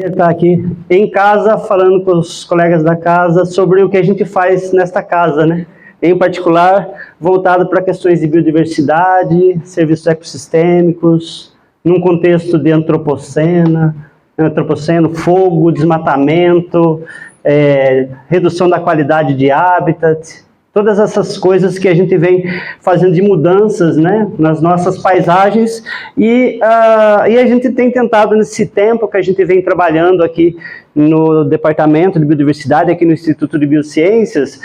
Estar aqui em casa falando com os colegas da casa sobre o que a gente faz nesta casa, né? Em particular, voltado para questões de biodiversidade, serviços ecossistêmicos, num contexto de antropoceno, fogo, desmatamento, redução da qualidade de habitat, todas essas coisas que a gente vem fazendo de mudanças, né, nas nossas paisagens, e a gente tem tentado, nesse tempo que a gente vem trabalhando aqui no Departamento de Biodiversidade, aqui no Instituto de Biociências,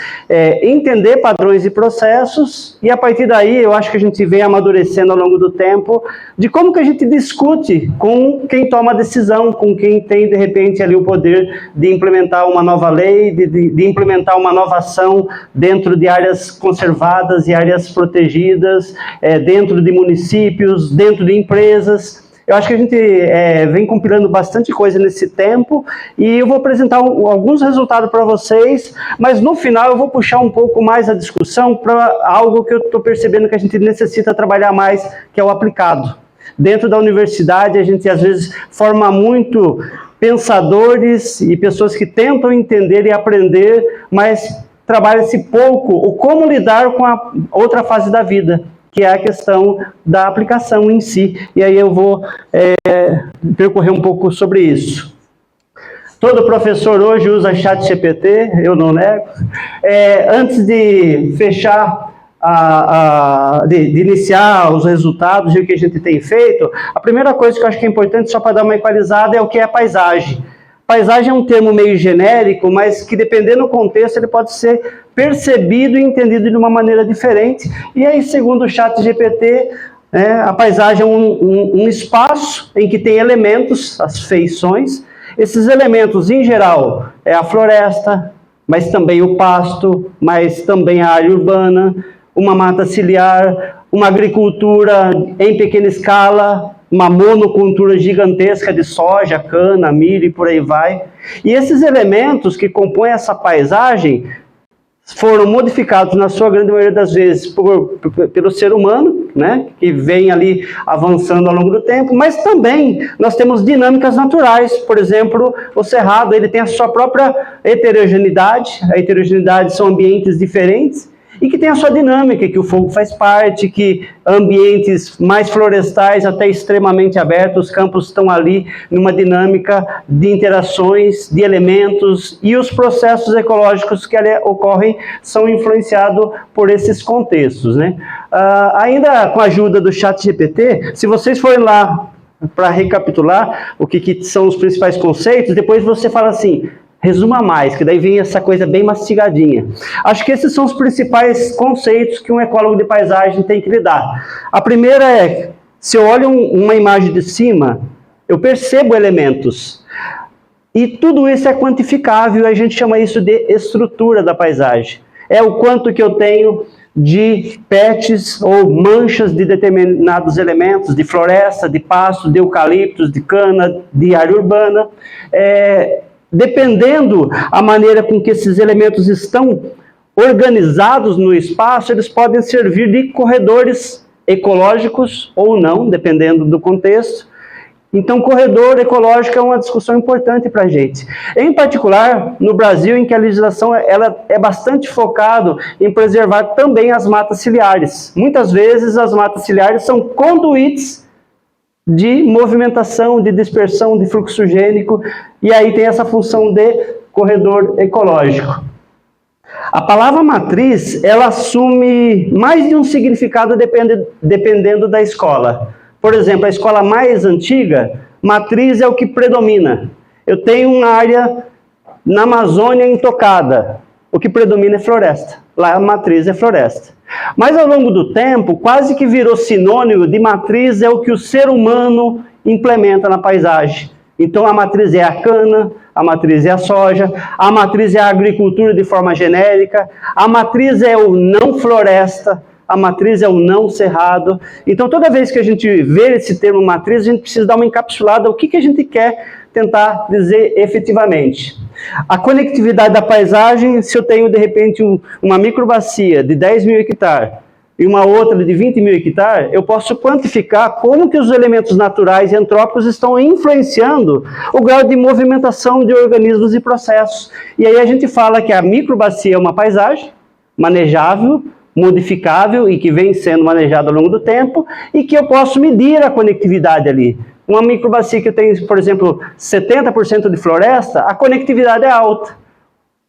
entender padrões e processos, e a partir daí eu acho que a gente vem amadurecendo ao longo do tempo, de como que a gente discute com quem toma a decisão, com quem tem, de repente, ali o poder de implementar uma nova lei, de implementar uma nova ação dentro de áreas conservadas e áreas protegidas, dentro de municípios, dentro de empresas. Eu acho que a gente vem compilando bastante coisa nesse tempo e eu vou apresentar alguns resultados para vocês, mas no final eu vou puxar um pouco mais a discussão para algo que eu estou percebendo que a gente necessita trabalhar mais, que é o aplicado. Dentro da universidade a gente às vezes forma muito pensadores e pessoas que tentam entender e aprender, mas trabalha-se pouco o como lidar com a outra fase da vida, que é a questão da aplicação em si. E aí eu vou percorrer um pouco sobre isso. Todo professor hoje usa ChatGPT, eu não nego. Antes de fechar, de iniciar os resultados e o que a gente tem feito, a primeira coisa que eu acho que é importante, só para dar uma equalizada, é o que é a paisagem. Paisagem é um termo meio genérico, mas que dependendo do contexto ele pode ser percebido e entendido de uma maneira diferente. E aí, segundo o ChatGPT, a paisagem é um espaço em que tem elementos, as feições. Esses elementos, em geral, é a floresta, mas também o pasto, mas também a área urbana, uma mata ciliar, uma agricultura em pequena escala, uma monocultura gigantesca de soja, cana, milho e por aí vai. E esses elementos que compõem essa paisagem foram modificados, na sua grande maioria das vezes, pelo ser humano, né, que vem ali avançando ao longo do tempo, mas também nós temos dinâmicas naturais. Por exemplo, o cerrado ele tem a sua própria heterogeneidade. A heterogeneidade são ambientes diferentes, e que tem a sua dinâmica, que o fogo faz parte, que ambientes mais florestais até extremamente abertos, os campos estão ali numa dinâmica de interações, de elementos, e os processos ecológicos que ali ocorrem são influenciados por esses contextos, né? Ainda com a ajuda do ChatGPT, se vocês forem lá para recapitular o que são os principais conceitos, depois você fala assim, resuma mais, que daí vem essa coisa bem mastigadinha. Acho que esses são os principais conceitos que um ecólogo de paisagem tem que lidar. A primeira é, se eu olho uma imagem de cima, eu percebo elementos. E tudo isso é quantificável, a gente chama isso de estrutura da paisagem. É o quanto que eu tenho de patches ou manchas de determinados elementos, de floresta, de pasto, de eucaliptos, de cana, de área urbana. Dependendo a maneira com que esses elementos estão organizados no espaço, eles podem servir de corredores ecológicos ou não, dependendo do contexto. Então, corredor ecológico é uma discussão importante para a gente. Em particular, no Brasil, em que a legislação ela é bastante focada em preservar também as matas ciliares. Muitas vezes, as matas ciliares são conduítes de movimentação, de dispersão, de fluxogênico, e aí tem essa função de corredor ecológico. A palavra matriz, ela assume mais de um significado dependendo da escola. Por exemplo, a escola mais antiga, matriz é o que predomina. Eu tenho uma área na Amazônia intocada, o que predomina é floresta. Lá a matriz é floresta. Mas ao longo do tempo, quase que virou sinônimo de matriz é o que o ser humano implementa na paisagem. Então a matriz é a cana, a matriz é a soja, a matriz é a agricultura de forma genérica, a matriz é o não floresta, a matriz é o não cerrado. Então toda vez que a gente vê esse termo matriz, a gente precisa dar uma encapsulada, o que a gente quer tentar dizer efetivamente. A conectividade da paisagem, se eu tenho de repente uma microbacia de 10 mil hectares, e uma outra de 20 mil hectares, eu posso quantificar como que os elementos naturais e antrópicos estão influenciando o grau de movimentação de organismos e processos. E aí a gente fala que a microbacia é uma paisagem manejável, modificável e que vem sendo manejada ao longo do tempo, e que eu posso medir a conectividade ali. Uma microbacia que tem, por exemplo, 70% de floresta, a conectividade é alta.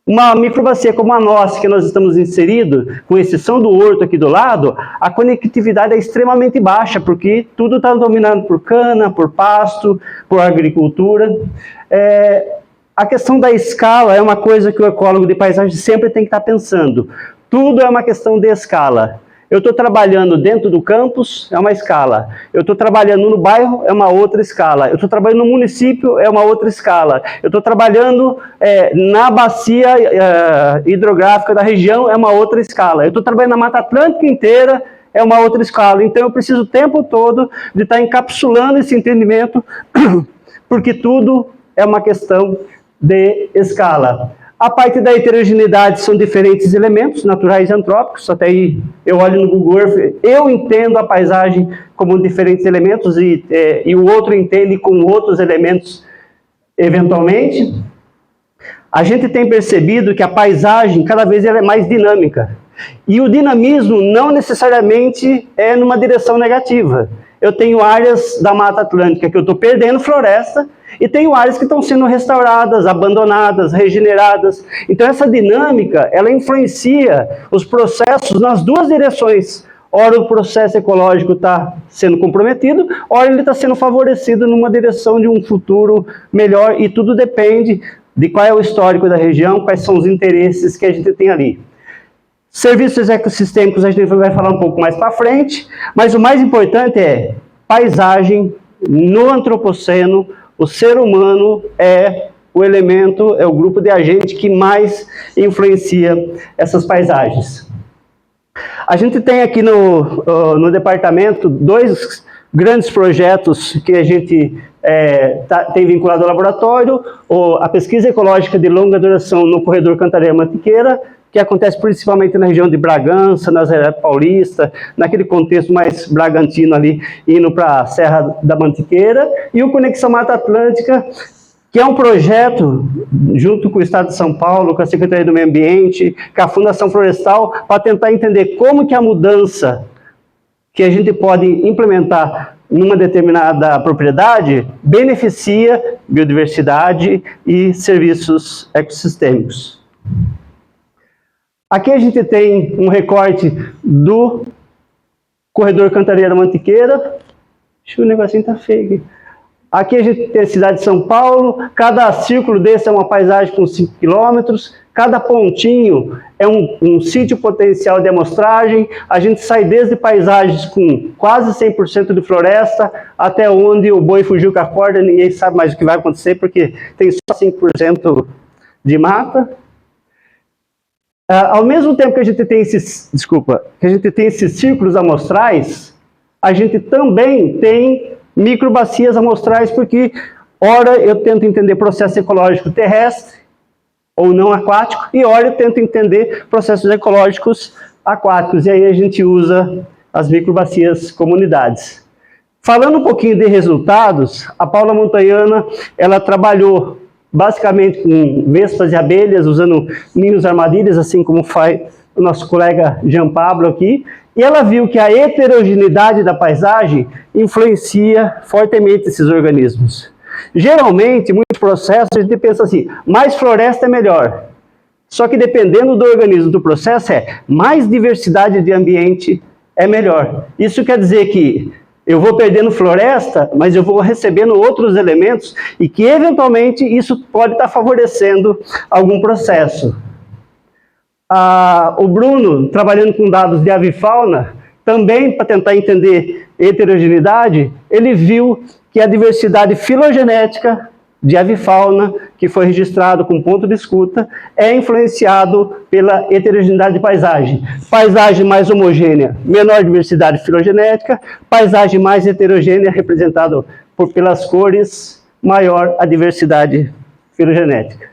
Uma microbacia como a nossa, que nós estamos inseridos, com exceção do horto aqui do lado, a conectividade é extremamente baixa, porque tudo está dominado por cana, por pasto, por agricultura. A questão da escala é uma coisa que o ecólogo de paisagem sempre tem que estar pensando. Tudo é uma questão de escala. Eu estou trabalhando dentro do campus, é uma escala. Eu estou trabalhando no bairro, é uma outra escala. Eu estou trabalhando no município, é uma outra escala. Eu estou trabalhando na bacia hidrográfica da região, é uma outra escala. Eu estou trabalhando na Mata Atlântica inteira, é uma outra escala. Então eu preciso o tempo todo de estar encapsulando esse entendimento, porque tudo é uma questão de escala. A parte da heterogeneidade são diferentes elementos naturais e antrópicos, até aí eu olho no Google Earth, eu entendo a paisagem como diferentes elementos e o outro entende com outros elementos eventualmente. A gente tem percebido que a paisagem cada vez ela é mais dinâmica. E o dinamismo não necessariamente é numa direção negativa. Eu tenho áreas da Mata Atlântica que eu estou perdendo floresta, e tenho áreas que estão sendo restauradas, abandonadas, regeneradas. Então essa dinâmica, ela influencia os processos nas duas direções. Ora o processo ecológico está sendo comprometido, ora ele está sendo favorecido numa direção de um futuro melhor, e tudo depende de qual é o histórico da região, quais são os interesses que a gente tem ali. Serviços ecossistêmicos a gente vai falar um pouco mais para frente, mas o mais importante é paisagem no antropoceno. O ser humano é o elemento, é o grupo de agente que mais influencia essas paisagens. A gente tem aqui no departamento 2 grandes projetos que a gente tem vinculado ao laboratório: a pesquisa ecológica de longa duração no corredor Cantareira-Mantiqueira, que acontece principalmente na região de Bragança, Nazaré Paulista, naquele contexto mais bragantino ali, indo para a Serra da Mantiqueira, e o Conexão Mata Atlântica, que é um projeto, junto com o Estado de São Paulo, com a Secretaria do Meio Ambiente, com a Fundação Florestal, para tentar entender como que a mudança que a gente pode implementar numa determinada propriedade beneficia biodiversidade e serviços ecossistêmicos. Aqui a gente tem um recorte do corredor Cantareira-Mantiqueira. Deixa eu ver, o negocinho tá feio aqui. Aqui a gente tem a cidade de São Paulo. Cada círculo desse é uma paisagem com 5 quilômetros. Cada pontinho é um sítio potencial de amostragem. A gente sai desde paisagens com quase 100% de floresta, até onde o boi fugiu com a corda, ninguém sabe mais o que vai acontecer, porque tem só 5% de mata. Ao mesmo tempo que a gente tem esses círculos amostrais, a gente também tem microbacias amostrais, porque ora eu tento entender processo ecológico terrestre ou não aquático, e ora eu tento entender processos ecológicos aquáticos, e aí a gente usa as microbacias comunidades. Falando um pouquinho de resultados, a Paula Montanhana, ela trabalhou basicamente com vespas e abelhas, usando ninhos armadilhas, assim como faz o nosso colega Jean Pablo aqui, e ela viu que a heterogeneidade da paisagem influencia fortemente esses organismos. Geralmente, muitos processos, a gente pensa assim, mais floresta é melhor. Só que dependendo do organismo do processo, mais diversidade de ambiente é melhor. Isso quer dizer que eu vou perdendo floresta, mas eu vou recebendo outros elementos, e que eventualmente isso pode estar favorecendo algum processo. O Bruno, trabalhando com dados de avifauna, também para tentar entender heterogeneidade, ele viu que a diversidade filogenética de avifauna, que foi registrado com ponto de escuta, é influenciado pela heterogeneidade de paisagem. Paisagem mais homogênea, menor diversidade filogenética; paisagem mais heterogênea, representada pelas cores, maior a diversidade filogenética.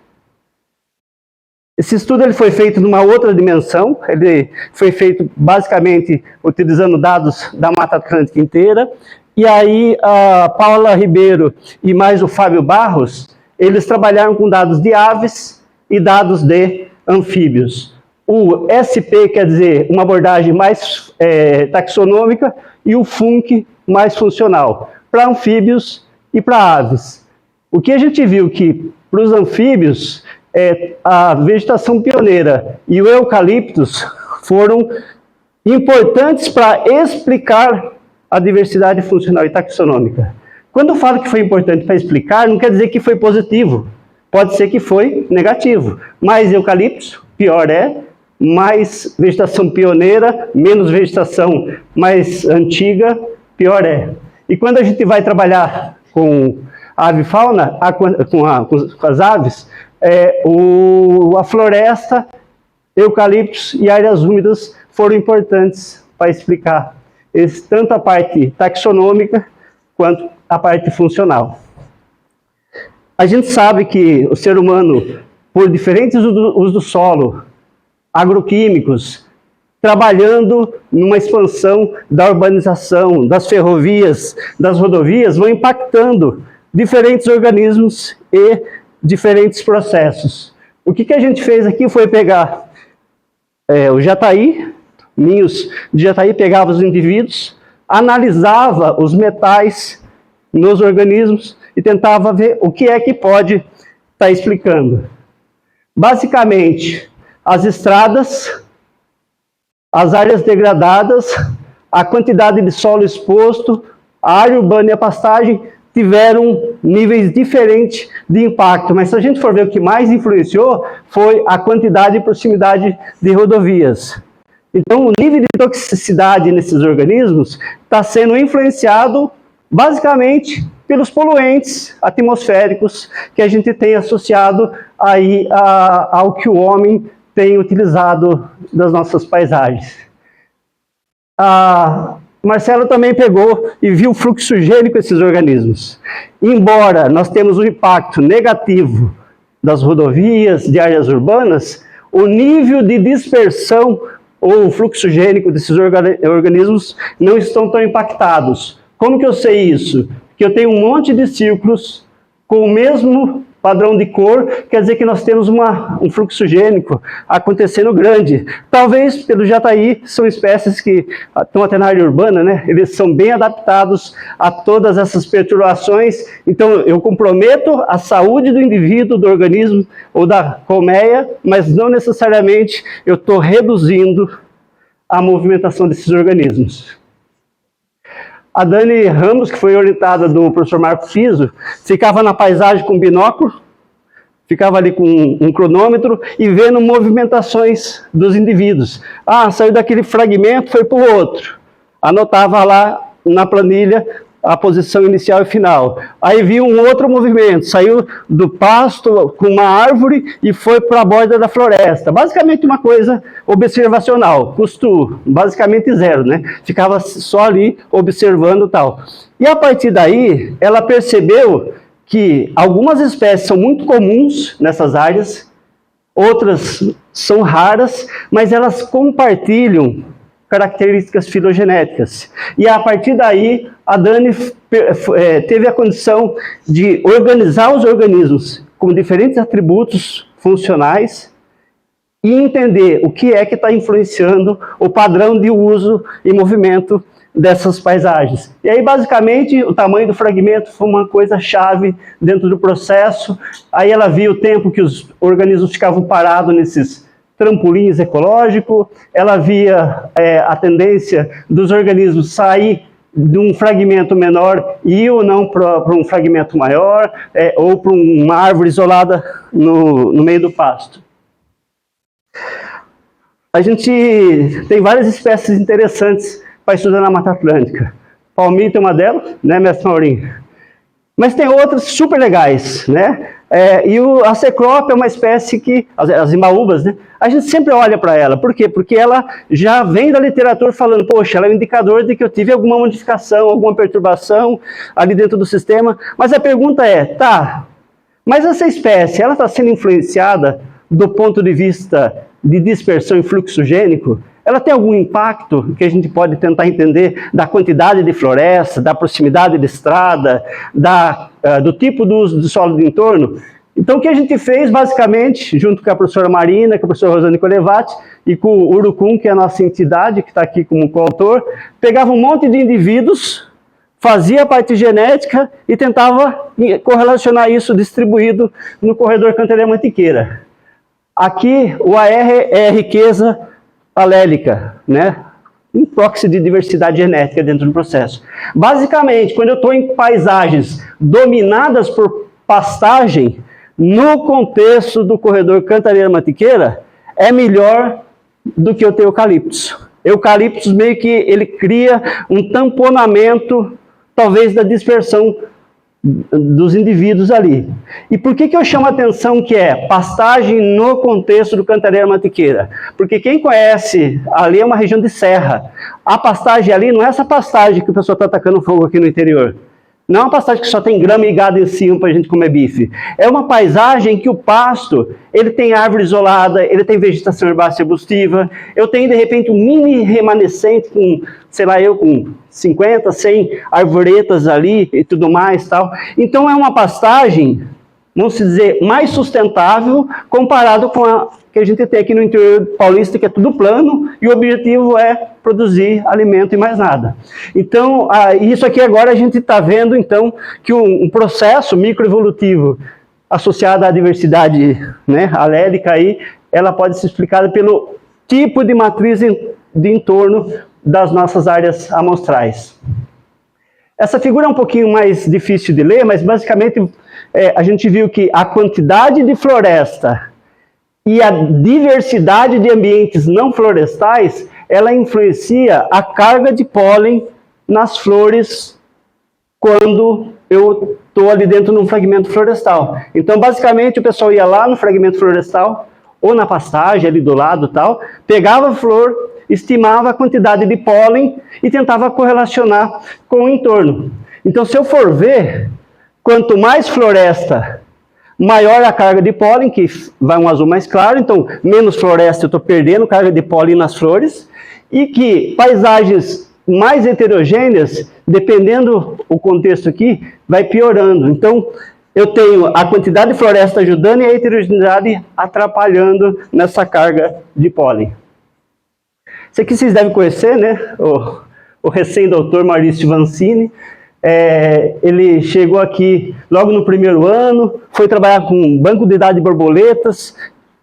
Esse estudo ele foi feito numa outra dimensão, ele foi feito basicamente utilizando dados da Mata Atlântica inteira, e aí a Paula Ribeiro e mais o Fábio Barros, eles trabalharam com dados de aves e dados de anfíbios. O SP quer dizer uma abordagem mais taxonômica e o FUNC mais funcional, para anfíbios e para aves. O que a gente viu que para os anfíbios, a vegetação pioneira e o eucaliptus foram importantes para explicar a diversidade funcional e taxonômica. Quando eu falo que foi importante para explicar, não quer dizer que foi positivo. Pode ser que foi negativo. Mais eucaliptus, pior é. Mais vegetação pioneira, menos vegetação mais antiga, pior é. E quando a gente vai trabalhar com a avifauna, com as aves, a floresta, eucaliptos e áreas úmidas foram importantes para explicar tanto a parte taxonômica quanto a parte funcional. A gente sabe que o ser humano, por diferentes usos do solo, agroquímicos, trabalhando numa expansão da urbanização, das ferrovias, das rodovias, vão impactando diferentes organismos e diferentes processos. O que a gente fez aqui foi pegar o jataí, ninhos de jataí, pegava os indivíduos, analisava os metais nos organismos e tentava ver o que é que pode estar explicando. Basicamente, as estradas, as áreas degradadas, a quantidade de solo exposto, a área urbana e a pastagem tiveram níveis diferentes de impacto, mas se a gente for ver o que mais influenciou foi a quantidade e proximidade de rodovias. Então, o nível de toxicidade nesses organismos está sendo influenciado basicamente pelos poluentes atmosféricos que a gente tem associado aí ao que o homem tem utilizado das nossas paisagens. Marcelo também pegou e viu o fluxo gênico desses organismos. Embora nós temos um impacto negativo das rodovias, de áreas urbanas, o nível de dispersão ou o fluxo gênico desses organismos não estão tão impactados. Como que eu sei isso? Porque eu tenho um monte de círculos com o mesmo padrão de cor, quer dizer que nós temos um fluxo gênico acontecendo grande. Talvez pelo jataí, são espécies que estão até na área urbana, né? Eles são bem adaptados a todas essas perturbações, então eu comprometo a saúde do indivíduo, do organismo ou da colmeia, mas não necessariamente eu estou reduzindo a movimentação desses organismos. A Dani Ramos, que foi orientada do professor Marco Fiso, ficava na paisagem com binóculo, ficava ali com um cronômetro e vendo movimentações dos indivíduos. Saiu daquele fragmento, foi para o outro. Anotava lá na planilha a posição inicial e final. Aí viu um outro movimento, saiu do pasto com uma árvore e foi para a borda da floresta. Basicamente uma coisa observacional, custo basicamente zero, né? Ficava só ali observando e tal. E a partir daí, ela percebeu que algumas espécies são muito comuns nessas áreas, outras são raras, mas elas compartilham características filogenéticas. E a partir daí, a Dani teve a condição de organizar os organismos com diferentes atributos funcionais e entender o que é que está influenciando o padrão de uso e movimento dessas paisagens. E aí, basicamente, o tamanho do fragmento foi uma coisa chave dentro do processo. Aí ela viu o tempo que os organismos ficavam parados nesses trampolins ecológicos, ela via a tendência dos organismos sair de um fragmento menor e ir ou não para um fragmento maior, ou para uma árvore isolada no meio do pasto. A gente tem várias espécies interessantes para estudar na Mata Atlântica. Palmito é uma delas, né, mestre Maurinho? Mas tem outras super legais, né? A cecrópia é uma espécie que, as imbaúbas, né? A gente sempre olha para ela. Por quê? Porque ela já vem da literatura falando, poxa, ela é um indicador de que eu tive alguma modificação, alguma perturbação ali dentro do sistema. Mas a pergunta é, mas essa espécie, ela está sendo influenciada do ponto de vista de dispersão e fluxogênico, ela tem algum impacto que a gente pode tentar entender da quantidade de floresta, da proximidade de estrada, do tipo do uso do solo do entorno? Então, o que a gente fez, basicamente, junto com a professora Marina, com a professora Rosane Colevati e com o Urucum, que é a nossa entidade, que está aqui como coautor, pegava um monte de indivíduos, fazia a parte genética e tentava correlacionar isso distribuído no corredor Cantareira-Mantiqueira. Aqui, o AR é a riqueza alélica, né? Um proxy de diversidade genética dentro do processo. Basicamente, quando eu estou em paisagens dominadas por pastagem, no contexto do corredor Cantareira-Mantiqueira, é melhor do que eu ter eucaliptos. Eucaliptos meio que ele cria um tamponamento, talvez, da dispersão dos indivíduos ali. E por que eu chamo a atenção que é pastagem no contexto do Cantareira-Mantiqueira? Porque quem conhece, ali é uma região de serra. A pastagem ali não é essa pastagem que o pessoal está atacando fogo aqui no interior. Não é uma pastagem que só tem grama e gado em cima para a gente comer bife. É uma paisagem que o pasto, ele tem árvore isolada, ele tem vegetação herbácea arbustiva, eu tenho, de repente, um mini remanescente com, sei lá, com 50, 100 arvoretas ali e tudo mais, tal. Então, é uma pastagem, vamos dizer, mais sustentável comparado com a que a gente tem aqui no interior paulista, que é tudo plano, e o objetivo é produzir alimento e mais nada. Então, isso aqui agora a gente está vendo, então, que um processo microevolutivo associado à diversidade, né, alélica aí, ela pode ser explicada pelo tipo de matriz de entorno das nossas áreas amostrais. Essa figura é um pouquinho mais difícil de ler, mas basicamente a gente viu que a quantidade de floresta e a diversidade de ambientes não florestais, ela influencia a carga de pólen nas flores quando eu estou ali dentro de um fragmento florestal. Então, basicamente, o pessoal ia lá no fragmento florestal, ou na pastagem ali do lado, tal, pegava a flor, estimava a quantidade de pólen e tentava correlacionar com o entorno. Então, se eu for ver, quanto mais floresta, maior a carga de pólen, que vai um azul mais claro, então menos floresta eu estou perdendo carga de pólen nas flores, e que paisagens mais heterogêneas, dependendo do contexto aqui, vai piorando. Então, eu tenho a quantidade de floresta ajudando e a heterogeneidade atrapalhando nessa carga de pólen. Isso aqui vocês devem conhecer, né? O recém-doutor Maurício Vancini. Ele chegou aqui logo no primeiro ano, foi trabalhar com um banco de dados de borboletas,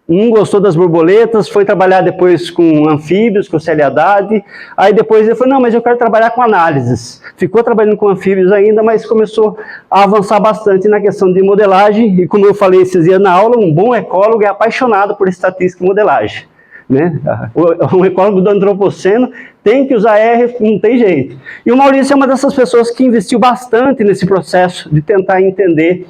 não gostou das borboletas, foi trabalhar depois com anfíbios, com Célia Haddad, aí depois ele falou, não, mas eu quero trabalhar com análises. Ficou trabalhando com anfíbios ainda, mas começou a avançar bastante na questão de modelagem, e como eu falei esses dias na aula, um bom ecólogo é apaixonado por estatística e modelagem. Né? Um ecólogo do antropoceno tem que usar R, não tem jeito. E o Maurício é uma dessas pessoas que investiu bastante nesse processo de tentar entender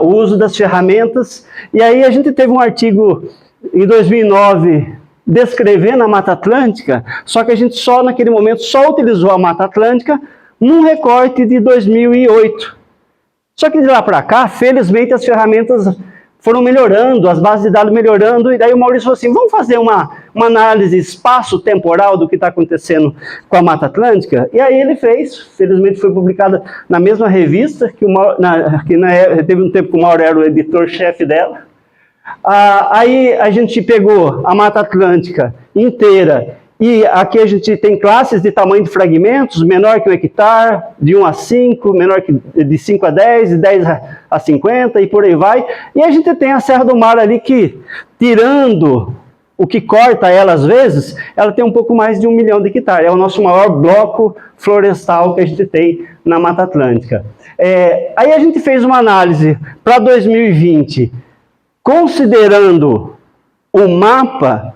o uso das ferramentas. E aí a gente teve um artigo em 2009 descrevendo a Mata Atlântica, só que a gente só naquele momento só utilizou a Mata Atlântica num recorte de 2008. Só que de lá para cá, felizmente as ferramentas foram melhorando, as bases de dados melhorando, e daí o Maurício falou assim, vamos fazer uma análise espaço-temporal do que está acontecendo com a Mata Atlântica? E aí ele fez, felizmente foi publicada na mesma revista, que teve um tempo que o Mauro era o editor-chefe dela. Aí a gente pegou a Mata Atlântica inteira, e aqui a gente tem classes de tamanho de fragmentos, menor que 1 hectare, de 1 a 5, menor que de 5 a 10, de 10 a 50 e por aí vai. E a gente tem a Serra do Mar ali que, tirando o que corta ela às vezes, ela tem um pouco mais de 1 milhão de hectares. É o nosso maior bloco florestal que a gente tem na Mata Atlântica. Aí a gente fez uma análise para 2020, considerando o mapa,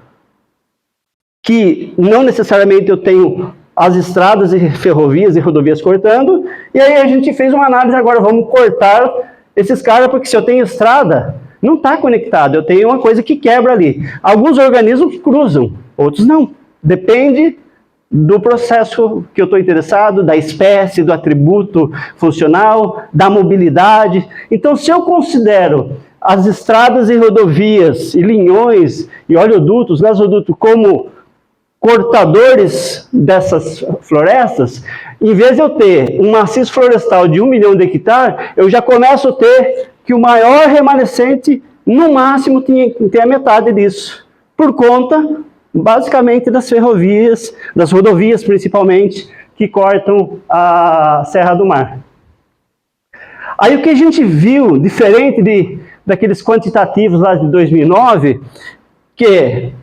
que não necessariamente eu tenho as estradas e ferrovias e rodovias cortando, e aí a gente fez uma análise agora, vamos cortar esses caras, porque se eu tenho estrada, não está conectado, eu tenho uma coisa que quebra ali. Alguns organismos cruzam, outros não. Depende do processo que eu estou interessado, da espécie, do atributo funcional, da mobilidade. Então, se eu considero as estradas e rodovias, e linhões, e oleodutos, gasodutos, como cortadores dessas florestas, em vez de eu ter um maciço florestal de 1 milhão de hectares, eu já começo a ter que o maior remanescente, no máximo, tem a metade disso, por conta, basicamente, das ferrovias, das rodovias, principalmente, que cortam a Serra do Mar. Aí o que a gente viu, diferente daqueles quantitativos lá de 2009, que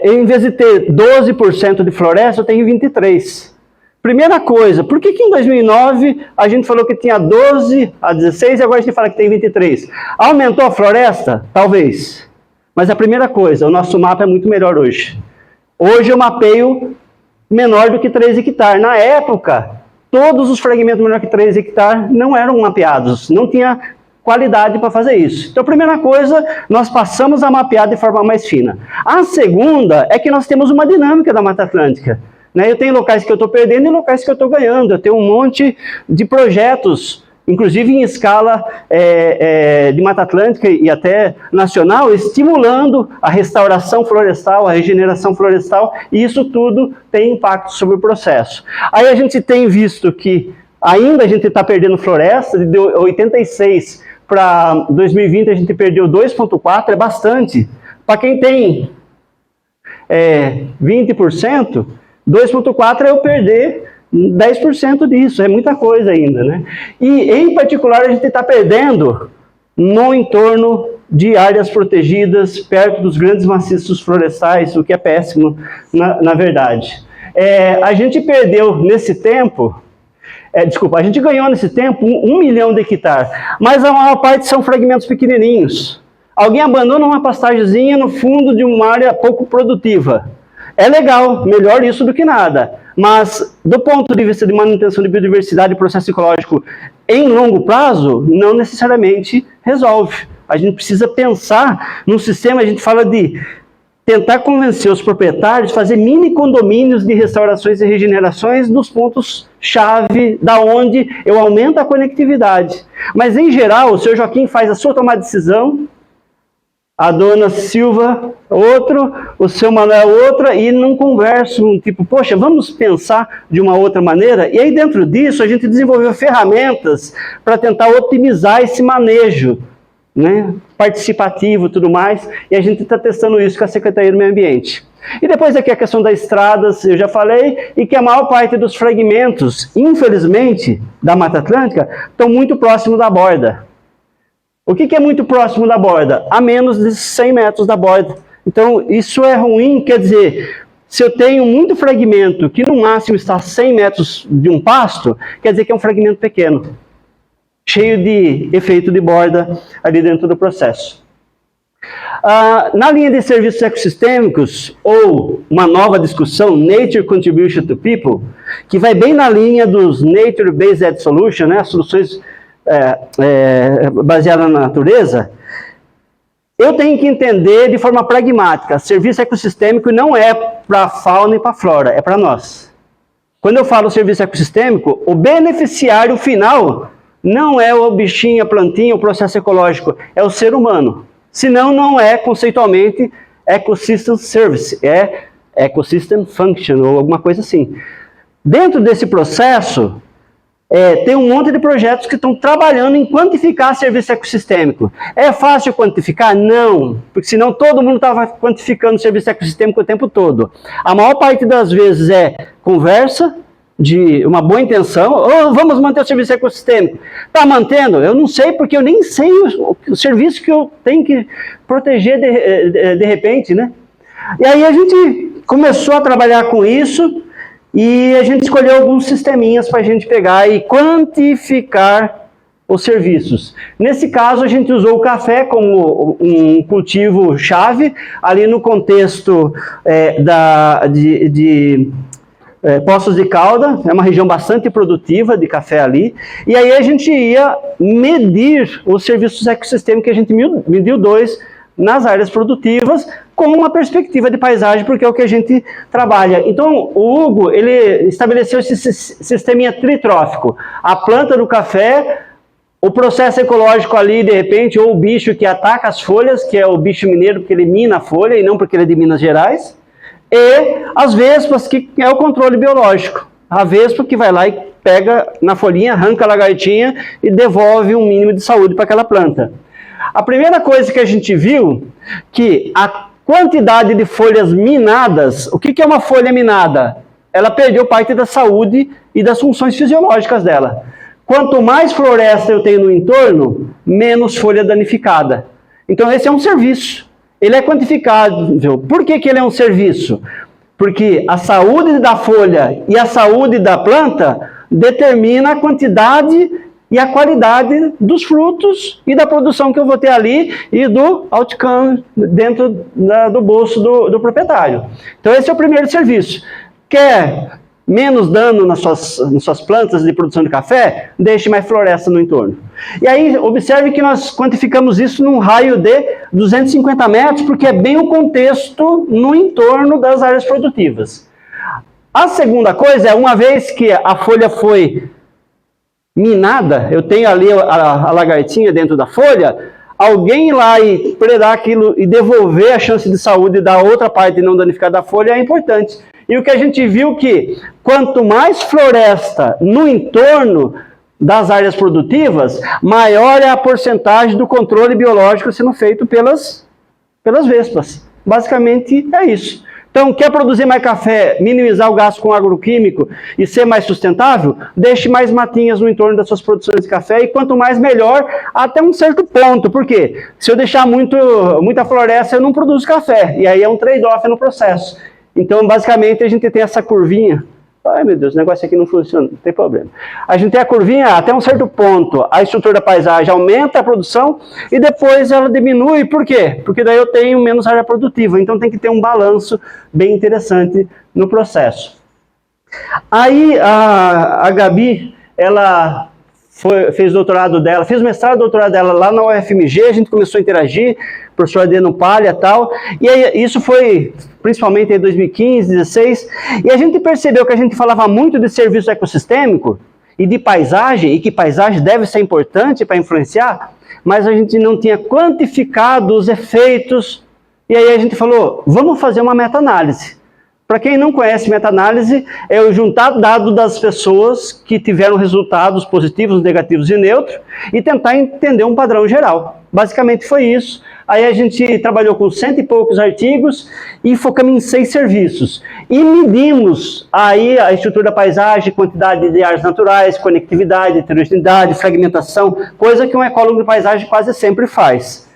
em vez de ter 12% de floresta, eu tenho 23%. Primeira coisa, por que em 2009 a gente falou que tinha 12 a 16 e agora a gente fala que tem 23? Aumentou a floresta? Talvez. Mas a primeira coisa, o nosso mapa é muito melhor hoje. Hoje eu mapeio menor do que 3 hectares. Na época, todos os fragmentos menor que 3 hectares não eram mapeados, não tinha qualidade para fazer isso. Então, a primeira coisa, nós passamos a mapear de forma mais fina. A segunda é que nós temos uma dinâmica da Mata Atlântica. Eu tenho locais que eu estou perdendo e locais que eu estou ganhando. Eu tenho um monte de projetos, inclusive em escala de Mata Atlântica e até nacional, estimulando a restauração florestal, a regeneração florestal, e isso tudo tem impacto sobre o processo. Aí a gente tem visto que ainda a gente está perdendo floresta, de 86 para 2020 a gente perdeu 2,4, é bastante. Para quem tem 20%, 2,4 é eu perder 10% disso, é muita coisa ainda, né? E, em particular, a gente está perdendo no entorno de áreas protegidas, perto dos grandes maciços florestais, o que é péssimo, na verdade. A gente perdeu nesse tempo, a gente ganhou nesse tempo 1 milhão de hectares, mas a maior parte são fragmentos pequenininhos. Alguém abandona uma pastagemzinha no fundo de uma área pouco produtiva. É legal, melhor isso do que nada. Mas, do ponto de vista de manutenção de biodiversidade e processo ecológico em longo prazo, não necessariamente resolve. A gente precisa pensar num sistema, a gente fala de tentar convencer os proprietários a fazer mini condomínios de restaurações e regenerações nos pontos-chave, da onde eu aumento a conectividade. Mas, em geral, o seu Joaquim faz a sua tomada de decisão, a dona Silva outro, o seu Manuel outra, e não conversam, tipo, poxa, vamos pensar de uma outra maneira? E aí dentro disso a gente desenvolveu ferramentas para tentar otimizar esse manejo, né, participativo e tudo mais, e a gente está testando isso com a Secretaria do Meio Ambiente. E depois aqui a questão das estradas, eu já falei, e que a maior parte dos fragmentos, infelizmente, da Mata Atlântica, estão muito próximos da borda. O que é muito próximo da borda? A menos de 100 metros da borda. Então, isso é ruim, quer dizer, se eu tenho muito fragmento que no máximo está a 100 metros de um pasto, quer dizer que é um fragmento pequeno, cheio de efeito de borda ali dentro do processo. Na linha de serviços ecossistêmicos, ou uma nova discussão, Nature Contribution to People, que vai bem na linha dos Nature Based Solutions, né, as soluções baseada na natureza, eu tenho que entender de forma pragmática, serviço ecossistêmico não é para a fauna e para a flora, é para nós. Quando eu falo serviço ecossistêmico, o beneficiário final não é o bichinho, a plantinha, o processo ecológico, é o ser humano. Senão não é conceitualmente ecosystem service, é ecosystem function ou alguma coisa assim. Dentro desse processo, tem um monte de projetos que estão trabalhando em quantificar serviço ecossistêmico. É fácil quantificar? Não, porque senão todo mundo estava quantificando serviço ecossistêmico o tempo todo. A maior parte das vezes é conversa, de uma boa intenção, vamos manter o serviço ecossistêmico. Está mantendo? Eu não sei, porque eu nem sei o serviço que eu tenho que proteger de repente, né? E aí a gente começou a trabalhar com isso, e a gente escolheu alguns sisteminhas para a gente pegar e quantificar os serviços. Nesse caso, a gente usou o café como um cultivo-chave, ali no contexto Poços de Calda, é uma região bastante produtiva de café ali, e aí a gente ia medir os serviços ecossistêmicos, que a gente mediu 2 nas áreas produtivas, com uma perspectiva de paisagem, porque é o que a gente trabalha. Então, o Hugo, ele estabeleceu esse sisteminha tritrófico. A planta do café o processo ecológico ali, de repente, ou o bicho que ataca as folhas, que é o bicho mineiro, porque ele mina a folha e não porque ele é de Minas Gerais, e as vespas, que é o controle biológico. A vespa que vai lá e pega na folhinha, arranca a lagartinha e devolve um mínimo de saúde para aquela planta. A primeira coisa que a gente viu, que a quantidade de folhas minadas, o que é uma folha minada? Ela perdeu parte da saúde e das funções fisiológicas dela. Quanto mais floresta eu tenho no entorno, menos folha danificada. Então esse é um serviço. Ele é quantificável. Por que ele é um serviço? Porque a saúde da folha e a saúde da planta determina a quantidade e a qualidade dos frutos e da produção que eu vou ter ali e do outcome dentro do bolso do proprietário. Então esse é o primeiro serviço. Quer menos dano nas suas plantas de produção de café? Deixe mais floresta no entorno. E aí, observe que nós quantificamos isso num raio de 250 metros, porque é bem o contexto no entorno das áreas produtivas. A segunda coisa é, uma vez que a folha foi minada, eu tenho ali a lagartinha dentro da folha, alguém ir lá e predar aquilo e devolver a chance de saúde da outra parte não danificada da folha é importante. E o que a gente viu que quanto mais floresta no entorno das áreas produtivas, maior é a porcentagem do controle biológico sendo feito pelas vespas. Basicamente é isso. Então, quer produzir mais café, minimizar o gasto com agroquímico e ser mais sustentável? Deixe mais matinhas no entorno das suas produções de café e quanto mais melhor, até um certo ponto. Por quê? Se eu deixar muita floresta, eu não produzo café. E aí é um trade-off no processo. Então, basicamente, a gente tem essa curvinha. Ai, meu Deus, o negócio aqui não funciona, não tem problema. A gente tem a curvinha até um certo ponto. A estrutura da paisagem aumenta a produção e depois ela diminui. Por quê? Porque daí eu tenho menos área produtiva. Então, tem que ter um balanço bem interessante no processo. Aí, a Gabi, ela fez doutorado dela, fez mestrado e doutorado dela lá na UFMG, a gente começou a interagir, professor Adeno Palha e tal, e aí, isso foi principalmente em 2015, 2016, e a gente percebeu que a gente falava muito de serviço ecossistêmico e de paisagem, e que paisagem deve ser importante para influenciar, mas a gente não tinha quantificado os efeitos, e aí a gente falou, vamos fazer uma meta-análise. Para quem não conhece meta-análise, é o juntar dados das pessoas que tiveram resultados positivos, negativos e neutros e tentar entender um padrão geral. Basicamente foi isso. Aí a gente trabalhou com 100 e poucos artigos e focamos em 6 serviços. E medimos aí a estrutura da paisagem, quantidade de áreas naturais, conectividade, heterogeneidade, fragmentação, coisa que um ecólogo de paisagem quase sempre faz.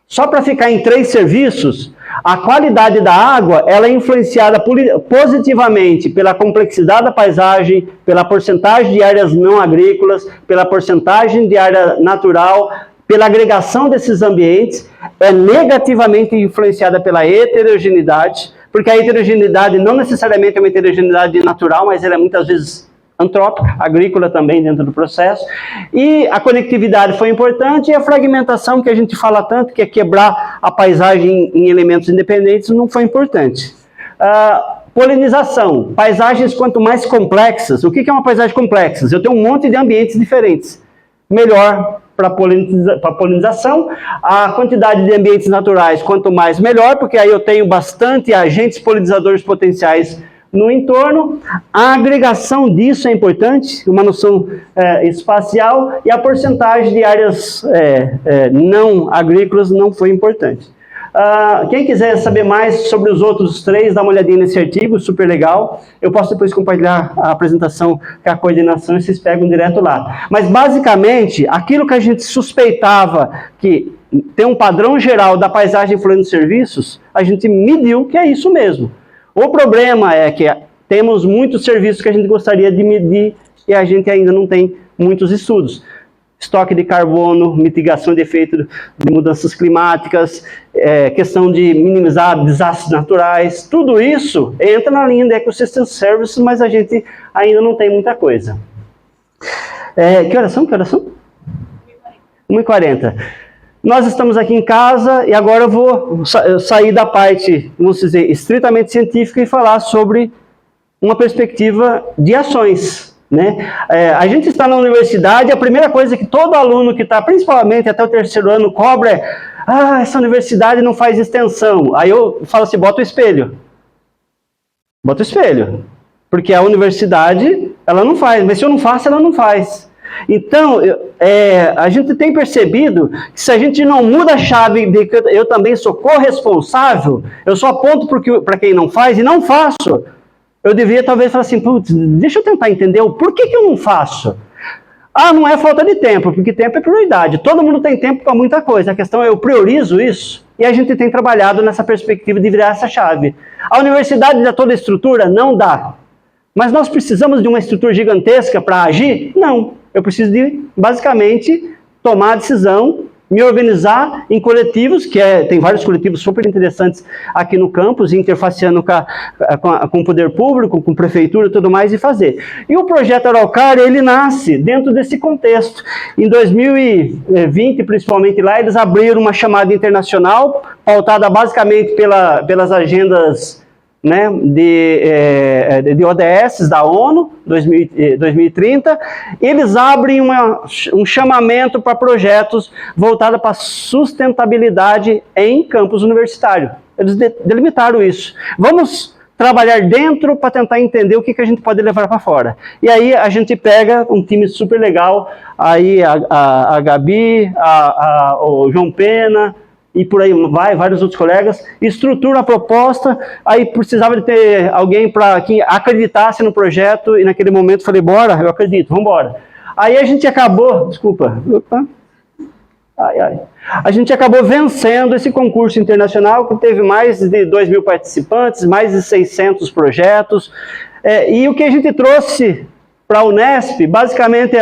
Só para ficar em 3 serviços, a qualidade da água ela é influenciada positivamente pela complexidade da paisagem, pela porcentagem de áreas não agrícolas, pela porcentagem de área natural, pela agregação desses ambientes, é negativamente influenciada pela heterogeneidade, porque a heterogeneidade não necessariamente é uma heterogeneidade natural, mas ela é muitas vezes antrópica, agrícola também dentro do processo, e a conectividade foi importante, e a fragmentação que a gente fala tanto, que é quebrar a paisagem em elementos independentes, não foi importante. Polinização, paisagens quanto mais complexas. O que é uma paisagem complexa? Eu tenho um monte de ambientes diferentes, melhor para polinização, a quantidade de ambientes naturais quanto mais melhor, porque aí eu tenho bastante agentes polinizadores potenciais no entorno. A agregação disso é importante, uma noção espacial, e a porcentagem de áreas não agrícolas não foi importante. Quem quiser saber mais sobre os outros 3, dá uma olhadinha nesse artigo, super legal. Eu posso depois compartilhar a apresentação com a coordenação e vocês pegam direto lá. Mas basicamente, aquilo que a gente suspeitava que tem um padrão geral da paisagem influindo os serviços, a gente mediu que é isso mesmo. O problema é que temos muitos serviços que a gente gostaria de medir e a gente ainda não tem muitos estudos. Estoque de carbono, mitigação de efeito de mudanças climáticas, questão de minimizar desastres naturais, tudo isso entra na linha de Ecosystem Services, mas a gente ainda não tem muita coisa. Que horas são? 1h40. Nós estamos aqui em casa e agora eu vou sair da parte, vamos dizer, estritamente científica e falar sobre uma perspectiva de ações. né? A gente está na universidade, a primeira coisa que todo aluno que está, principalmente até o terceiro ano, cobra é: ah, essa universidade não faz extensão. Aí eu falo assim, bota o espelho. Bota o espelho. Porque a universidade, ela não faz, mas se eu não faço, ela não faz. Então, a gente tem percebido que se a gente não muda a chave de que eu também sou corresponsável, eu só aponto para quem não faz e não faço, eu devia talvez falar assim, putz, deixa eu tentar entender o porquê que eu não faço. Ah, não é falta de tempo, porque tempo é prioridade. Todo mundo tem tempo para muita coisa. A questão é eu priorizo isso e a gente tem trabalhado nessa perspectiva de virar essa chave. A universidade dá toda a estrutura? Não dá. Mas nós precisamos de uma estrutura gigantesca para agir? Não. Eu preciso de, basicamente, tomar a decisão, me organizar em coletivos, tem vários coletivos super interessantes aqui no campus, interfaceando com o poder público, com a prefeitura e tudo mais, e fazer. E o projeto Araucária, ele nasce dentro desse contexto. Em 2020, principalmente lá, eles abriram uma chamada internacional, pautada basicamente pelas agendas, né, de ODS da ONU, 2030, eles abrem um chamamento para projetos voltados para sustentabilidade em campus universitário. Eles delimitaram isso. Vamos trabalhar dentro para tentar entender o que a gente pode levar para fora. E aí a gente pega um time super legal, aí a Gabi, o João Pena, e por aí vai, vários outros colegas, estrutura a proposta, aí precisava de ter alguém para que acreditasse no projeto, e naquele momento falei, bora, eu acredito, vamos embora. Aí a gente acabou, desculpa, a gente acabou vencendo esse concurso internacional, que teve mais de 2.000 participantes, mais de 600 projetos, e o que a gente trouxe para a Unesp, basicamente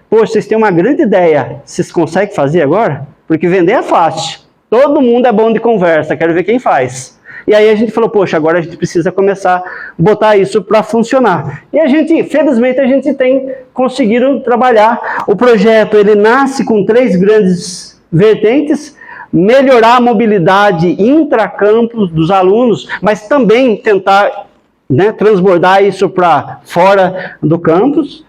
poxa, vocês têm uma grande ideia, vocês conseguem fazer agora? Porque vender é fácil. Todo mundo é bom de conversa, quero ver quem faz. E aí a gente falou, poxa, agora a gente precisa começar a botar isso para funcionar. E a gente, felizmente, a gente tem conseguido trabalhar. O projeto, ele nasce com 3 grandes vertentes: melhorar a mobilidade intracampus dos alunos, mas também tentar, né, transbordar isso para fora do campus,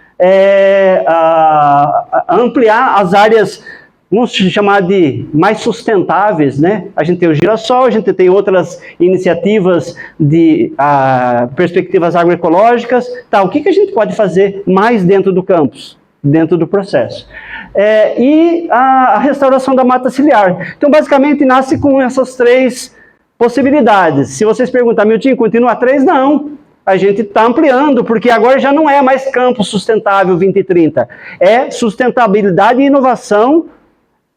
ampliar as áreas, vamos chamar de mais sustentáveis, né? A gente tem o Girassol, a gente tem outras iniciativas de perspectivas agroecológicas. Tá, o que a gente pode fazer mais dentro do campus, dentro do processo? E a restauração da mata ciliar. Então, basicamente, nasce com essas 3 possibilidades. Se vocês perguntarem, Milton, continua 3? Não. A gente está ampliando, porque agora já não é mais campo sustentável 2030. É sustentabilidade e inovação,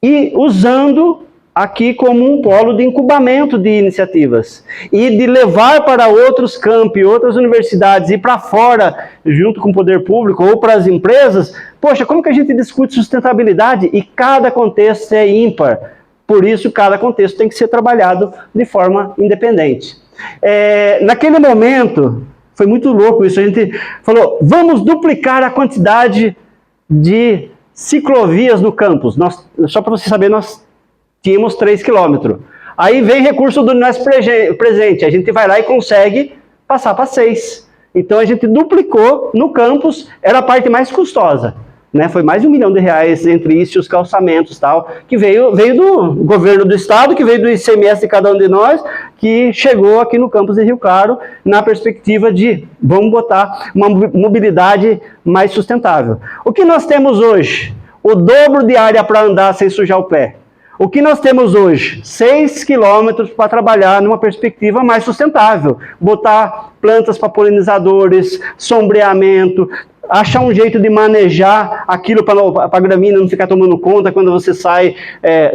e usando aqui como um polo de incubamento de iniciativas. E de levar para outros campi, outras universidades, e para fora, junto com o poder público ou para as empresas. Poxa, como que a gente discute sustentabilidade? E cada contexto é ímpar. Por isso, cada contexto tem que ser trabalhado de forma independente. Naquele momento, foi muito louco isso, a gente falou, vamos duplicar a quantidade de ciclovias no campus. Só para você saber, nós tínhamos 3 quilômetros. Aí vem recurso do nosso presente, a gente vai lá e consegue passar para 6. Então a gente duplicou no campus, era a parte mais custosa, né? Foi mais de R$1 milhão entre isso e os calçamentos, tal, que veio do governo do estado, que veio do ICMS de cada um de nós, que chegou aqui no campus de Rio Claro, na perspectiva de, vamos botar uma mobilidade mais sustentável. O que nós temos hoje? O dobro de área para andar sem sujar o pé. O que nós temos hoje? 6 quilômetros para trabalhar numa perspectiva mais sustentável. Botar plantas para polinizadores, sombreamento, achar um jeito de manejar aquilo para a gramínea não ficar tomando conta quando você sai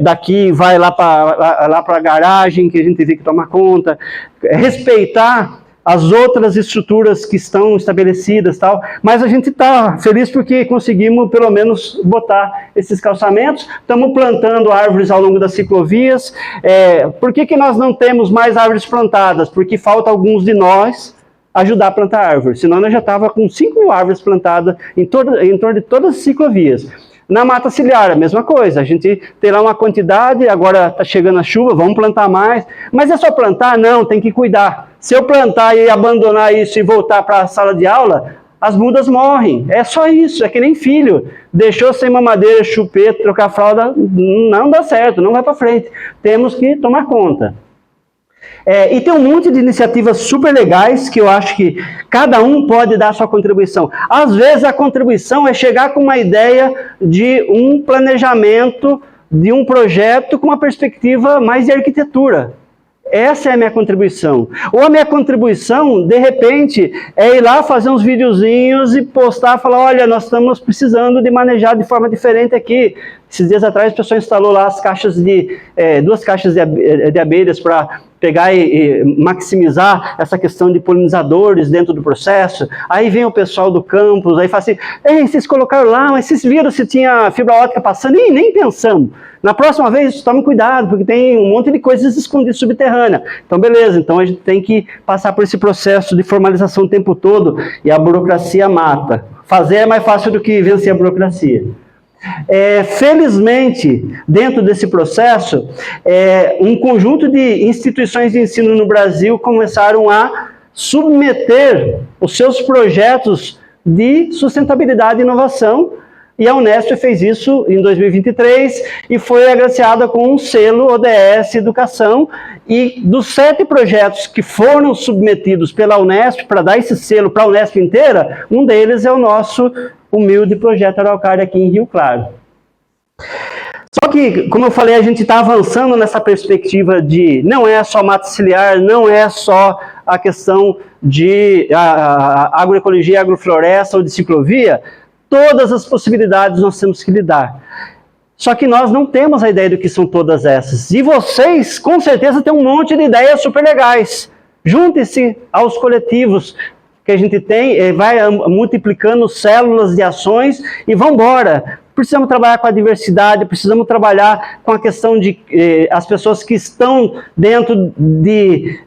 daqui e vai lá para a garagem, que a gente tem que tomar conta. Respeitar as outras estruturas que estão estabelecidas, tal, mas a gente está feliz porque conseguimos pelo menos botar esses calçamentos. Estamos plantando árvores ao longo das ciclovias. Por que nós não temos mais árvores plantadas? Porque falta alguns de nós ajudar a plantar árvores, senão nós já estava com 5.000 árvores plantadas em torno de todas as ciclovias. Na mata ciliar, a mesma coisa, a gente tem lá uma quantidade, agora está chegando a chuva, vamos plantar mais, mas é só plantar? Não, tem que cuidar. Se eu plantar e abandonar isso e voltar para a sala de aula, as mudas morrem. É só isso, é que nem filho. Deixou sem mamadeira, chupeta, trocar fralda, não dá certo, não vai para frente. Temos que tomar conta. E tem um monte de iniciativas super legais que eu acho que cada um pode dar a sua contribuição. Às vezes a contribuição é chegar com uma ideia de um planejamento, de um projeto com uma perspectiva mais de arquitetura. Essa é a minha contribuição. Ou a minha contribuição, de repente, é ir lá fazer uns videozinhos e postar, falar, olha, nós estamos precisando de manejar de forma diferente aqui. Esses dias atrás, a pessoa instalou lá as caixas duas caixas de abelhas para pegar e maximizar essa questão de polinizadores dentro do processo. Aí vem o pessoal do campus, aí fala assim, ei, vocês colocaram lá, mas vocês viram se tinha fibra ótica passando? E nem pensamos. Na próxima vez, tome cuidado, porque tem um monte de coisas escondidas subterrâneas. Então, beleza, então a gente tem que passar por esse processo de formalização o tempo todo, e a burocracia mata. Fazer é mais fácil do que vencer a burocracia. Felizmente, dentro desse processo, um conjunto de instituições de ensino no Brasil começaram a submeter os seus projetos de sustentabilidade e inovação, e a Unesp fez isso em 2023 e foi agraciada com um selo ODS Educação, e dos 7 projetos que foram submetidos pela Unesp para dar esse selo para a Unesp inteira, um deles é o nosso humilde projeto Araucária aqui em Rio Claro. Só que, como eu falei, a gente está avançando nessa perspectiva de não é só mata ciliar, não é só a questão de agroecologia, agrofloresta ou de ciclovia. Todas as possibilidades nós temos que lidar. Só que nós não temos a ideia do que são todas essas. E vocês, com certeza, têm um monte de ideias super legais. Juntem-se aos coletivos que a gente tem, vai multiplicando células de ações e vamos embora. Precisamos trabalhar com a diversidade, precisamos trabalhar com a questão de as pessoas que estão dentro de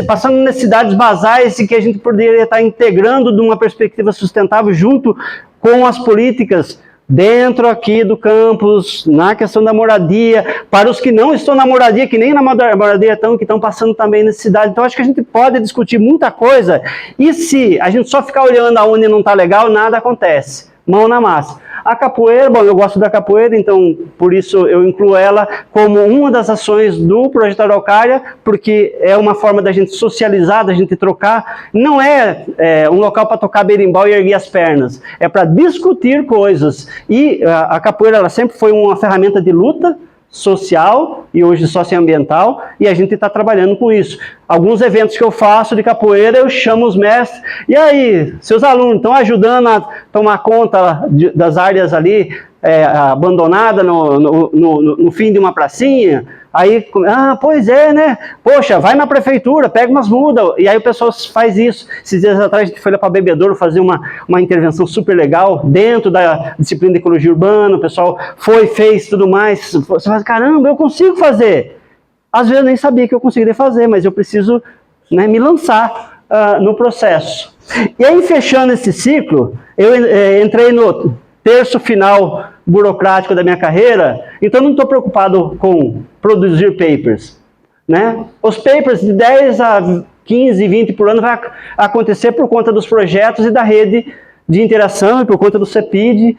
passando necessidades basais e que a gente poderia estar integrando de uma perspectiva sustentável junto com as políticas dentro aqui do campus, na questão da moradia, para os que não estão na moradia, que nem na moradia estão, que estão passando também necessidade. Então, acho que a gente pode discutir muita coisa, e se a gente só ficar olhando aonde não está legal, nada acontece. Mão na massa. A capoeira, bom, eu gosto da capoeira, então por isso eu incluo ela como uma das ações do Projeto Araucária, porque é uma forma da gente socializar, da gente trocar. Não é um local para tocar berimbau e erguer as pernas, é para discutir coisas. E a capoeira ela sempre foi uma ferramenta de luta social e hoje socioambiental, e a gente está trabalhando com isso. Alguns eventos que eu faço de capoeira, eu chamo os mestres, e aí, seus alunos estão ajudando a tomar conta das áreas ali abandonadas no fim de uma pracinha? Aí, pois é, né? Poxa, vai na prefeitura, pega umas mudas, e aí o pessoal faz isso. Esses dias atrás a gente foi lá para Bebedouro fazer uma intervenção super legal dentro da disciplina de ecologia urbana, o pessoal fez tudo mais. Você fala, caramba, eu consigo fazer. Às vezes eu nem sabia que eu conseguiria fazer, mas eu preciso, né, me lançar no processo. E aí, fechando esse ciclo, eu entrei no terço final burocrático da minha carreira, então não estou preocupado com produzir papers, né? Os papers de 10 a 15, 20 por ano vai acontecer por conta dos projetos e da rede de interação e por conta do CEPID.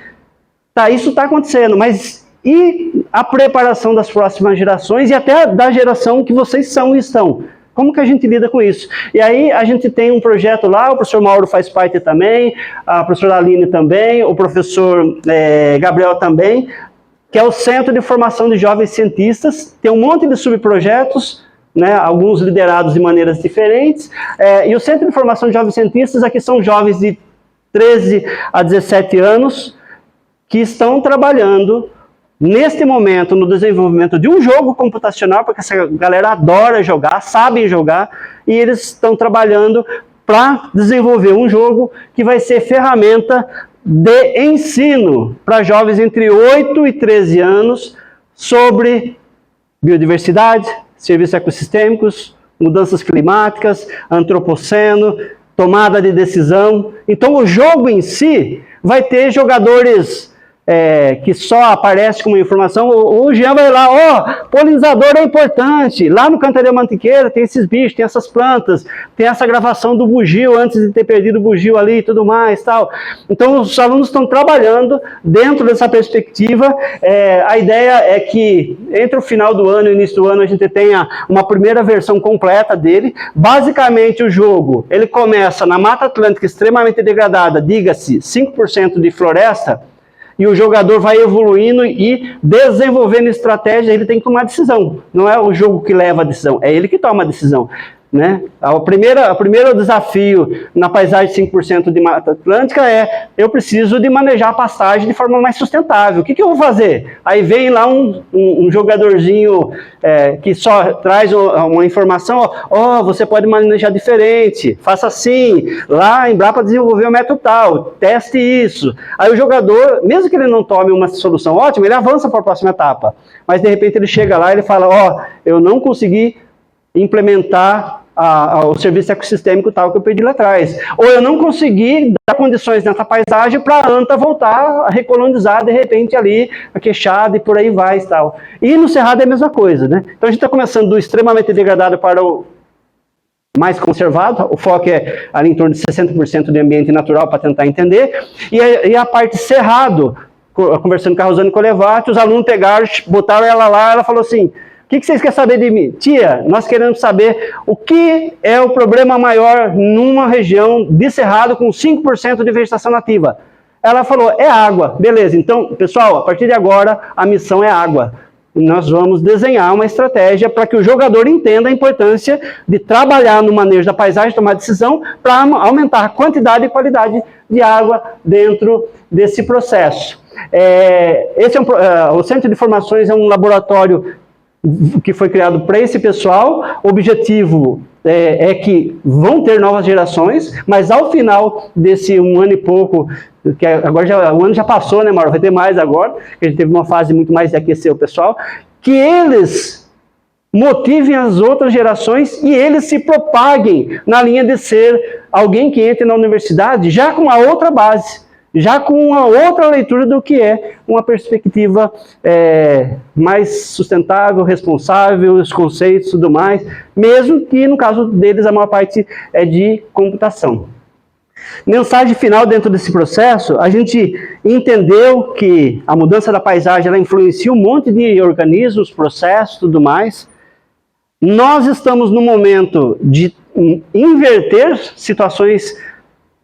Tá, isso está acontecendo, mas e a preparação das próximas gerações e até da geração que vocês são e estão? Como que a gente lida com isso? E aí a gente tem um projeto lá, o professor Mauro faz parte também, a professora Aline também, o professor Gabriel também, que é o Centro de Formação de Jovens Cientistas. Tem um monte de subprojetos, né, alguns liderados de maneiras diferentes, e o Centro de Formação de Jovens Cientistas aqui são jovens de 13 a 17 anos que estão trabalhando neste momento, no desenvolvimento de um jogo computacional, porque essa galera adora jogar, sabem jogar, e eles estão trabalhando para desenvolver um jogo que vai ser ferramenta de ensino para jovens entre 8 e 13 anos sobre biodiversidade, serviços ecossistêmicos, mudanças climáticas, antropoceno, tomada de decisão. Então o jogo em si vai ter jogadores que só aparece como informação, o Jean vai lá, ó, polinizador é importante, lá no Cantaria Mantiqueira tem esses bichos, tem essas plantas, tem essa gravação do bugio, antes de ter perdido o bugio ali e tudo mais, tal. Então, os alunos estão trabalhando dentro dessa perspectiva. A ideia é que, entre o final do ano e o início do ano, a gente tenha uma primeira versão completa dele. Basicamente, o jogo, ele começa na Mata Atlântica extremamente degradada, diga-se, 5% de floresta, e o jogador vai evoluindo e desenvolvendo estratégia, ele tem que tomar decisão. Não é o jogo que leva a decisão, é ele que toma a decisão. Né? O primeiro desafio na paisagem 5% de Mata Atlântica eu preciso de manejar a pastagem de forma mais sustentável. O que eu vou fazer? Aí vem lá um jogadorzinho que só traz uma informação, você pode manejar diferente, faça assim, lá a Embrapa desenvolveu o método tal, teste isso. Aí o jogador, mesmo que ele não tome uma solução ótima, ele avança para a próxima etapa. Mas de repente ele chega lá e ele fala, eu não consegui implementar o serviço ecossistêmico tal que eu pedi lá atrás. Ou eu não consegui dar condições nessa paisagem para a anta voltar a recolonizar de repente ali, a Queixada e por aí vai e tal. E no Cerrado é a mesma coisa, né? Então a gente está começando do extremamente degradado para o mais conservado, o foco é ali em torno de 60% de ambiente natural para tentar entender, e a parte Cerrado, conversando com a Rosane Colevati, os alunos pegaram, botaram ela lá, ela falou assim, o que vocês querem saber de mim? Tia, nós queremos saber o que é o problema maior numa região de cerrado com 5% de vegetação nativa. Ela falou, é água. Beleza, então, pessoal, a partir de agora, a missão é água. Nós vamos desenhar uma estratégia para que o jogador entenda a importância de trabalhar no manejo da paisagem, tomar decisão para aumentar a quantidade e qualidade de água dentro desse processo. O Centro de Formações é um laboratório que foi criado para esse pessoal. O objetivo é que vão ter novas gerações, mas ao final desse 1 ano e pouco, que agora o ano já passou, né, Mauro? Vai ter mais agora, que a gente teve uma fase muito mais de aquecer o pessoal, que eles motivem as outras gerações e eles se propaguem na linha de ser alguém que entre na universidade já com a outra base, já com uma outra leitura do que é uma perspectiva mais sustentável, responsável, os conceitos e tudo mais, mesmo que no caso deles a maior parte é de computação. Mensagem final dentro desse processo, a gente entendeu que a mudança da paisagem ela influencia um monte de organismos, processos e tudo mais. Nós estamos no momento de inverter situações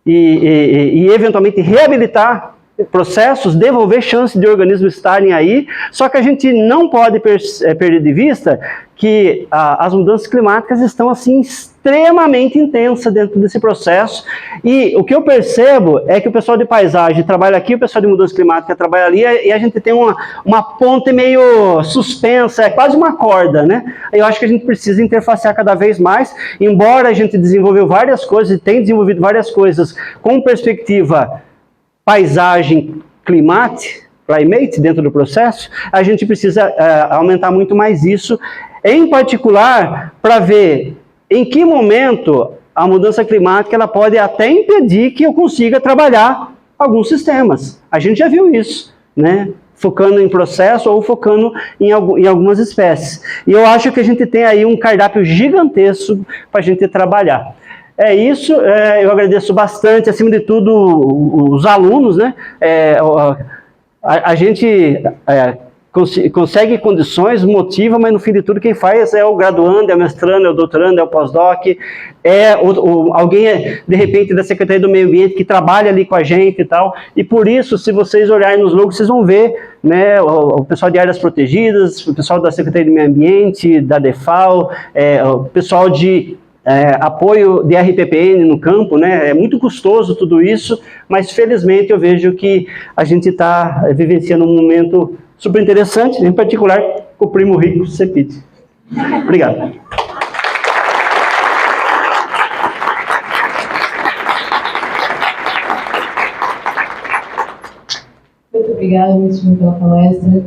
e eventualmente reabilitar processos, devolver chance de organismos estarem aí, só que a gente não pode perder de vista que as mudanças climáticas estão assim extremamente intensas dentro desse processo, e o que eu percebo é que o pessoal de paisagem trabalha aqui, o pessoal de mudança climática trabalha ali, e a gente tem uma ponte meio suspensa, é quase uma corda, né? Eu acho que a gente precisa interfacear cada vez mais, embora a gente desenvolveu várias coisas, e tem desenvolvido várias coisas com perspectiva paisagem, climate dentro do processo, a gente precisa aumentar muito mais isso, em particular para ver em que momento a mudança climática ela pode até impedir que eu consiga trabalhar alguns sistemas. A gente já viu isso, né? Focando em processo ou focando em algumas espécies. E eu acho que a gente tem aí um cardápio gigantesco para a gente trabalhar. É isso, eu agradeço bastante, acima de tudo, os alunos, né? A gente consegue condições, motiva, mas no fim de tudo quem faz é o graduando, é o mestrando, é o doutorando, é o pós-doc, alguém, de repente, da Secretaria do Meio Ambiente que trabalha ali com a gente e tal, e por isso, se vocês olharem nos logos, vocês vão ver, né, o pessoal de áreas protegidas, o pessoal da Secretaria do Meio Ambiente, da DEFAL, o pessoal de apoio de RPPN no campo, né? É muito custoso tudo isso, mas felizmente eu vejo que a gente está vivenciando um momento super interessante, em particular com o Primo Rico Cepide. Obrigado. Muito obrigada, ministro, pela palestra.